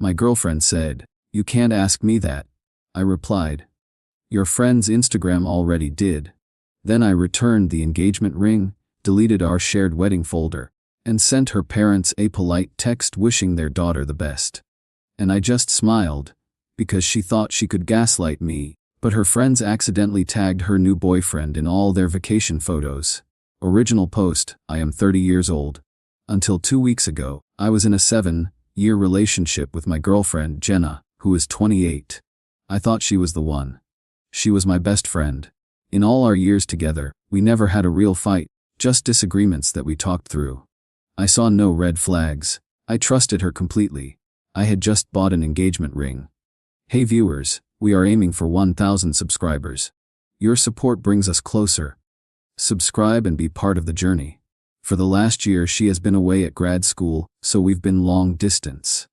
My girlfriend said, "You can't ask me that." I replied, "Your friend's Instagram already did." Then I returned the engagement ring, deleted our shared wedding folder, and sent her parents a polite text wishing their daughter the best. And I just smiled, because she thought she could gaslight me, but her friends accidentally tagged her new boyfriend in all their vacation photos. Original post: I am 30 years old. Until 2 weeks ago, I was in a 7-year relationship with my girlfriend Jenna, who is 28. I thought she was the one. She was my best friend. In all our years together, we never had a real fight, just disagreements that we talked through. I saw no red flags. I trusted her completely. I had just bought an engagement ring. Hey viewers, we are aiming for 1,000 subscribers. Your support brings us closer. Subscribe and be part of the journey. For the last year she has been away at grad school, so we've been long distance.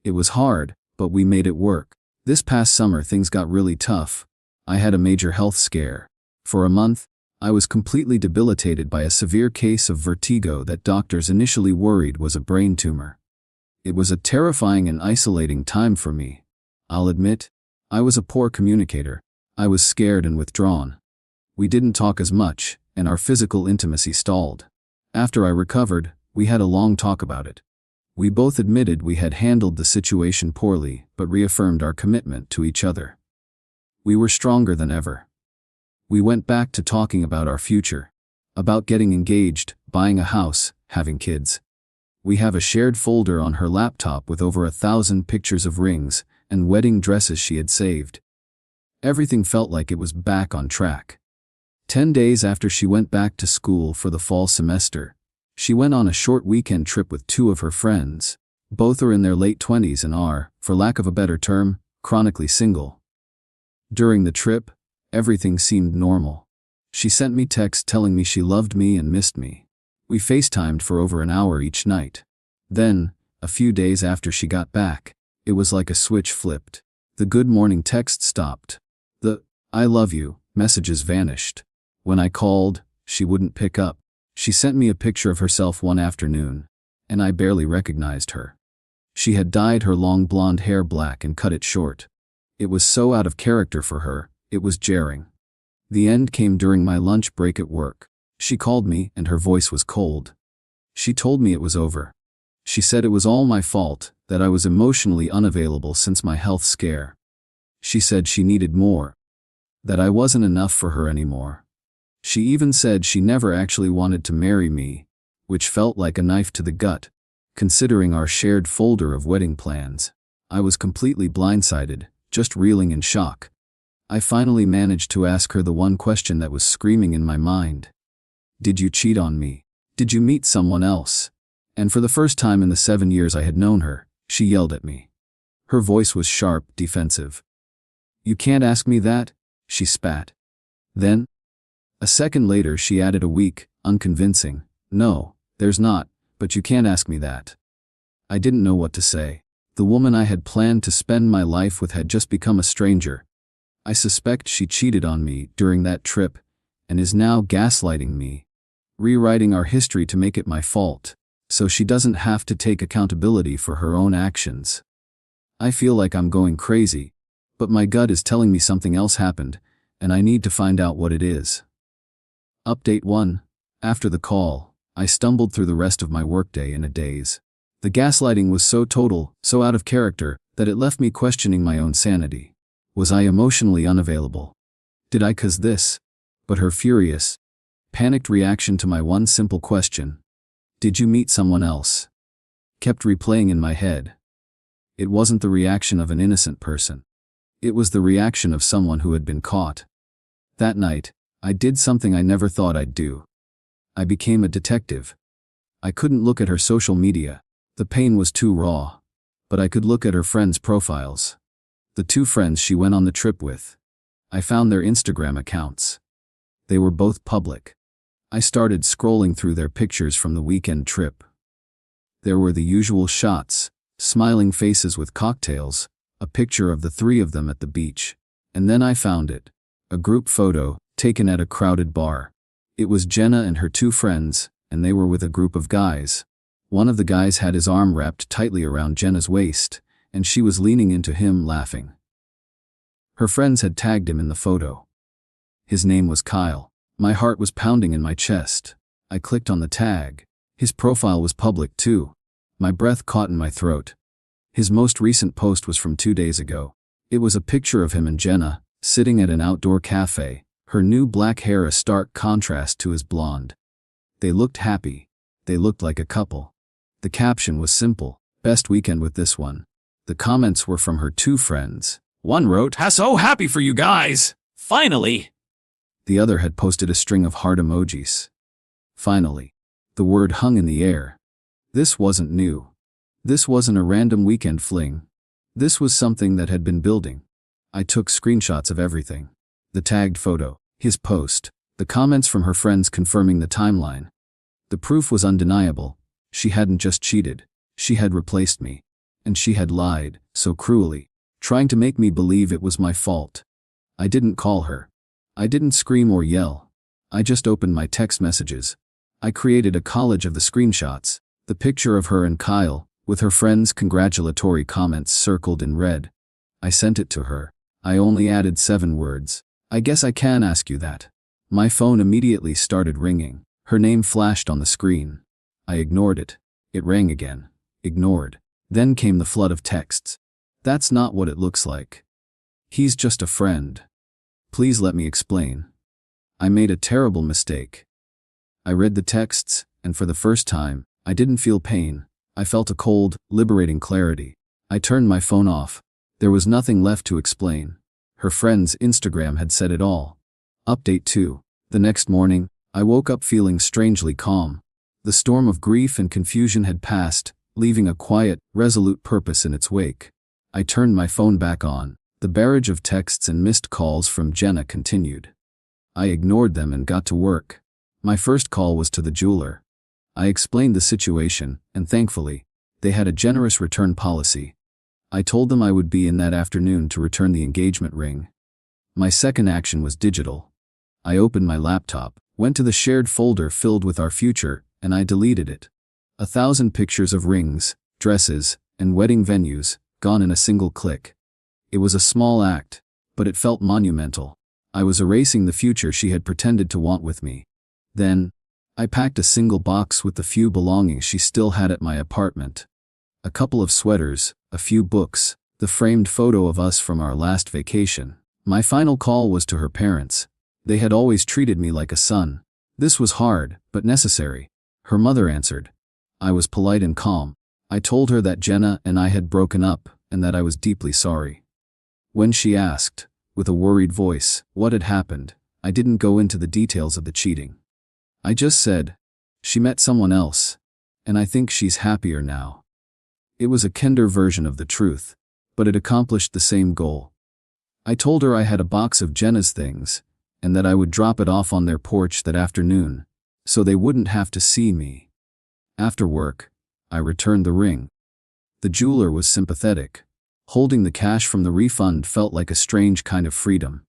It was hard, but we made it work. This past summer things got really tough. I had a major health scare. For a month, I was completely debilitated by a severe case of vertigo that doctors initially worried was a brain tumor. It was a terrifying and isolating time for me. I'll admit, I was a poor communicator. I was scared and withdrawn. We didn't talk as much, and our physical intimacy stalled. After I recovered, we had a long talk about it. We both admitted we had handled the situation poorly, but reaffirmed our commitment to each other. We were stronger than ever. We went back to talking about our future, about getting engaged, buying a house, having kids. We have a shared folder on her laptop with over 1,000 pictures of rings and wedding dresses she had saved. Everything felt like it was back on track. 10 days after she went back to school for the fall semester, she went on a short weekend trip with 2 of her friends. Both are in their late 20s and are, for lack of a better term, chronically single. During the trip, everything seemed normal. She sent me texts telling me she loved me and missed me. We FaceTimed for over an hour each night. Then, a few days after she got back, it was like a switch flipped. The good morning text stopped. The "I love you" messages vanished. When I called, she wouldn't pick up. She sent me a picture of herself one afternoon, and I barely recognized her. She had dyed her long blonde hair black and cut it short. It was so out of character for her, it was jarring. The end came during my lunch break at work. She called me and her voice was cold. She told me it was over. She said it was all my fault, that I was emotionally unavailable since my health scare. She said she needed more, that I wasn't enough for her anymore. She even said she never actually wanted to marry me, which felt like a knife to the gut, considering our shared folder of wedding plans. I was completely blindsided, just reeling in shock. I finally managed to ask her the one question that was screaming in my mind. Did you cheat on me? Did you meet someone else? And for the first time in the 7 years I had known her, she yelled at me. Her voice was sharp, defensive. You can't ask me that, she spat. Then, a second later she added a weak, unconvincing, no, there's not, but you can't ask me that. I didn't know what to say. The woman I had planned to spend my life with had just become a stranger. I suspect she cheated on me during that trip and is now gaslighting me, rewriting our history to make it my fault, so she doesn't have to take accountability for her own actions. I feel like I'm going crazy, but my gut is telling me something else happened, and I need to find out what it is. Update 1. After the call, I stumbled through the rest of my workday in a daze. The gaslighting was so total, so out of character, that it left me questioning my own sanity. Was I emotionally unavailable? Did I cause this? But her furious, panicked reaction to my one simple question, did you meet someone else, kept replaying in my head. It wasn't the reaction of an innocent person. It was the reaction of someone who had been caught. That night, I did something I never thought I'd do. I became a detective. I couldn't look at her social media. The pain was too raw. But I could look at her friends' profiles. The 2 friends she went on the trip with. I found their Instagram accounts. They were both public. I started scrolling through their pictures from the weekend trip. There were the usual shots, smiling faces with cocktails, a picture of the 3 of them at the beach. And then I found it. A group photo, taken at a crowded bar. It was Jenna and her 2 friends, and they were with a group of guys. One of the guys had his arm wrapped tightly around Jenna's waist, and she was leaning into him laughing. Her friends had tagged him in the photo. His name was Kyle. My heart was pounding in my chest. I clicked on the tag. His profile was public too. My breath caught in my throat. His most recent post was from 2 days ago. It was a picture of him and Jenna, sitting at an outdoor cafe, her new black hair a stark contrast to his blonde. They looked happy. They looked like a couple. The caption was simple: "Best weekend with this one." The comments were from her 2 friends. One wrote, "So happy for you guys! Finally!" The other had posted a string of heart emojis. Finally. The word hung in the air. This wasn't new. This wasn't a random weekend fling. This was something that had been building. I took screenshots of everything. The tagged photo, his post, the comments from her friends confirming the timeline. The proof was undeniable. She hadn't just cheated. She had replaced me. And she had lied, so cruelly, trying to make me believe it was my fault. I didn't call her. I didn't scream or yell. I just opened my text messages. I created a collage of the screenshots, the picture of her and Kyle, with her friends' congratulatory comments circled in red. I sent it to her. I only added 7 words. "I guess I can ask you that." My phone immediately started ringing. Her name flashed on the screen. I ignored it. It rang again. Ignored. Then came the flood of texts. "That's not what it looks like. He's just a friend. Please let me explain. I made a terrible mistake." I read the texts, and for the first time, I didn't feel pain. I felt a cold, liberating clarity. I turned my phone off. There was nothing left to explain. Her friend's Instagram had said it all. Update 2. The next morning, I woke up feeling strangely calm. The storm of grief and confusion had passed, leaving a quiet, resolute purpose in its wake. I turned my phone back on. The barrage of texts and missed calls from Jenna continued. I ignored them and got to work. My first call was to the jeweler. I explained the situation, and thankfully, they had a generous return policy. I told them I would be in that afternoon to return the engagement ring. My second action was digital. I opened my laptop, went to the shared folder filled with our future, and I deleted it. 1,000 pictures of rings, dresses, and wedding venues, gone in a single click. It was a small act, but it felt monumental. I was erasing the future she had pretended to want with me. Then, I packed a single box with the few belongings she still had at my apartment. A couple of sweaters, a few books, the framed photo of us from our last vacation. My final call was to her parents. They had always treated me like a son. This was hard, but necessary. Her mother answered. I was polite and calm. I told her that Jenna and I had broken up, and that I was deeply sorry. When she asked, with a worried voice, what had happened, I didn't go into the details of the cheating. I just said, she met someone else, and I think she's happier now. It was a kinder version of the truth, but it accomplished the same goal. I told her I had a box of Jenna's things, and that I would drop it off on their porch that afternoon, so they wouldn't have to see me. After work, I returned the ring. The jeweler was sympathetic. Holding the cash from the refund felt like a strange kind of freedom.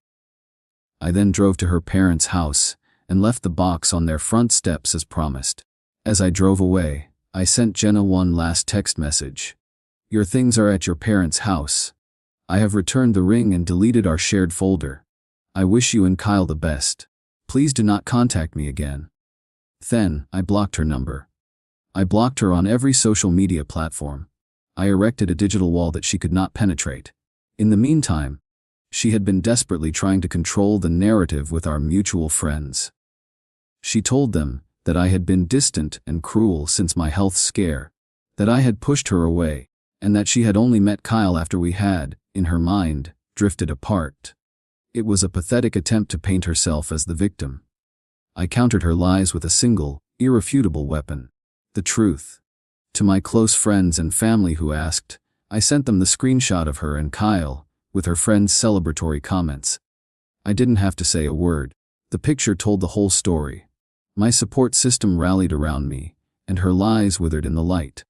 I then drove to her parents' house, and left the box on their front steps as promised. As I drove away, I sent Jenna one last text message. Your things are at your parents' house. I have returned the ring and deleted our shared folder. I wish you and Kyle the best. Please do not contact me again. Then, I blocked her number. I blocked her on every social media platform. I erected a digital wall that she could not penetrate. In the meantime, she had been desperately trying to control the narrative with our mutual friends. She told them that I had been distant and cruel since my health scare, that I had pushed her away, and that she had only met Kyle after we had, in her mind, drifted apart. It was a pathetic attempt to paint herself as the victim. I countered her lies with a single, irrefutable weapon: the truth. To my close friends and family who asked, I sent them the screenshot of her and Kyle, with her friend's celebratory comments. I didn't have to say a word. The picture told the whole story. My support system rallied around me, and her lies withered in the light.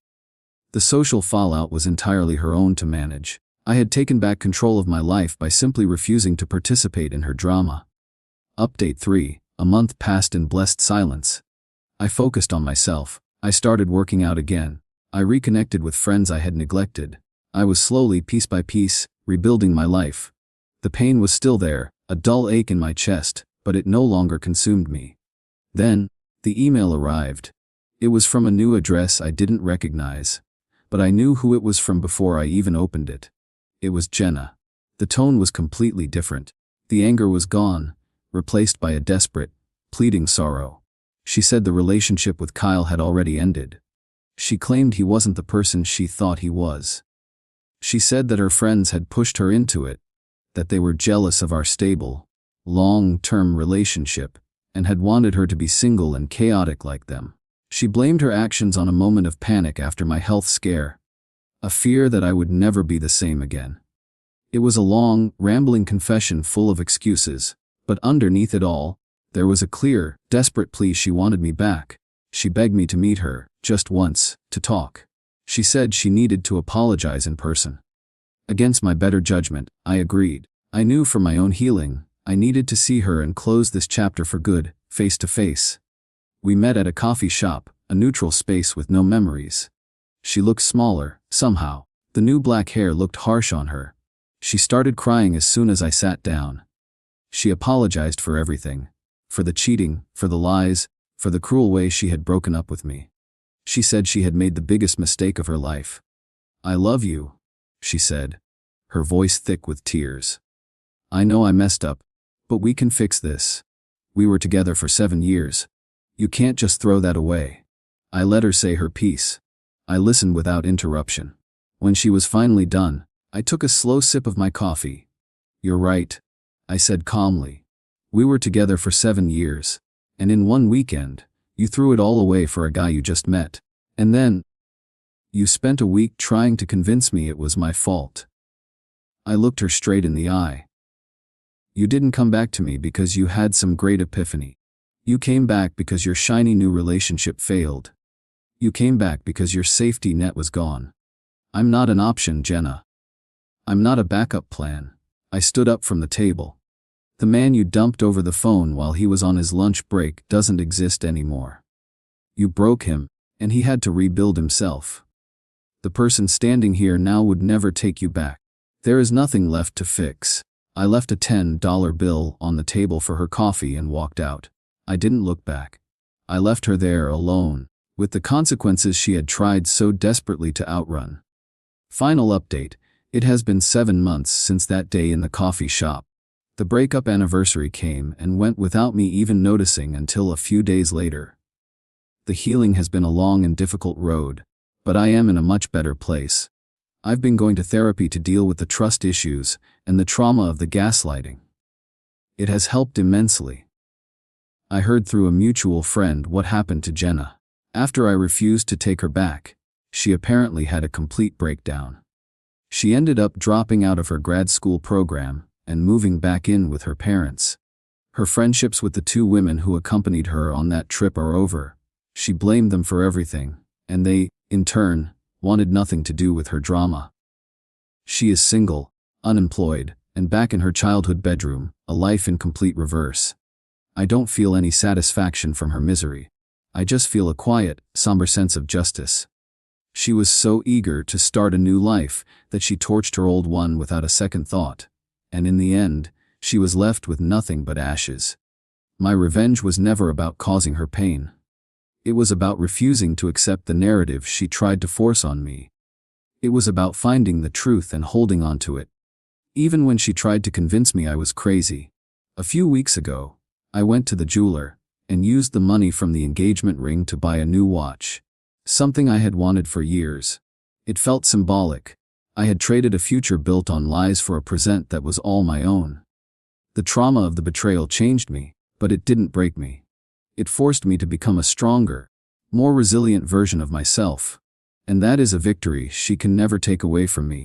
The social fallout was entirely her own to manage. I had taken back control of my life by simply refusing to participate in her drama. Update 3. A month passed in blessed silence. I focused on myself. I started working out again. I reconnected with friends I had neglected. I was slowly, piece by piece, rebuilding my life. The pain was still there, a dull ache in my chest, but it no longer consumed me. Then, the email arrived. It was from a new address I didn't recognize, but I knew who it was from before I even opened it. It was Jenna. The tone was completely different. The anger was gone, replaced by a desperate, pleading sorrow. She said the relationship with Kyle had already ended. She claimed he wasn't the person she thought he was. She said that her friends had pushed her into it, that they were jealous of our stable, long-term relationship, and had wanted her to be single and chaotic like them. She blamed her actions on a moment of panic after my health scare, a fear that I would never be the same again. It was a long, rambling confession full of excuses, but underneath it all, there was a clear, desperate plea she wanted me back. She begged me to meet her, just once, to talk. She said she needed to apologize in person. Against my better judgment, I agreed. I knew for my own healing, I needed to see her and close this chapter for good, face to face. We met at a coffee shop, a neutral space with no memories. She looked smaller, somehow. The new black hair looked harsh on her. She started crying as soon as I sat down. She apologized for everything. For the cheating, for the lies, for the cruel way she had broken up with me. She said she had made the biggest mistake of her life. "I love you," she said, her voice thick with tears. "I know I messed up, but we can fix this. We were together for 7 years. You can't just throw that away." I let her say her piece. I listened without interruption. When she was finally done, I took a slow sip of my coffee. "You're right," I said calmly. "We were together for 7 years, and in one weekend, you threw it all away for a guy you just met. And then, you spent a week trying to convince me it was my fault." I looked her straight in the eye. "You didn't come back to me because you had some great epiphany. You came back because your shiny new relationship failed. You came back because your safety net was gone. I'm not an option, Jenna. I'm not a backup plan." I stood up from the table. "The man you dumped over the phone while he was on his lunch break doesn't exist anymore. You broke him, and he had to rebuild himself. The person standing here now would never take you back. There is nothing left to fix." I left a $10 bill on the table for her coffee and walked out. I didn't look back. I left her there alone, with the consequences she had tried so desperately to outrun. Final update: it has been 7 months since that day in the coffee shop. The breakup anniversary came and went without me even noticing until a few days later. The healing has been a long and difficult road, but I am in a much better place. I've been going to therapy to deal with the trust issues and the trauma of the gaslighting. It has helped immensely. I heard through a mutual friend what happened to Jenna. After I refused to take her back, she apparently had a complete breakdown. She ended up dropping out of her grad school program and moving back in with her parents. Her friendships with the 2 women who accompanied her on that trip are over. She blamed them for everything, and they, in turn, wanted nothing to do with her drama. She is single, unemployed, and back in her childhood bedroom, a life in complete reverse. I don't feel any satisfaction from her misery. I just feel a quiet, somber sense of justice. She was so eager to start a new life that she torched her old one without a second thought, and in the end, she was left with nothing but ashes. My revenge was never about causing her pain. It was about refusing to accept the narrative she tried to force on me. It was about finding the truth and holding on to it, even when she tried to convince me I was crazy. A few weeks ago, I went to the jeweler and used the money from the engagement ring to buy a new watch. Something I had wanted for years. It felt symbolic. I had traded a future built on lies for a present that was all my own. The trauma of the betrayal changed me, but it didn't break me. It forced me to become a stronger, more resilient version of myself. And that is a victory she can never take away from me.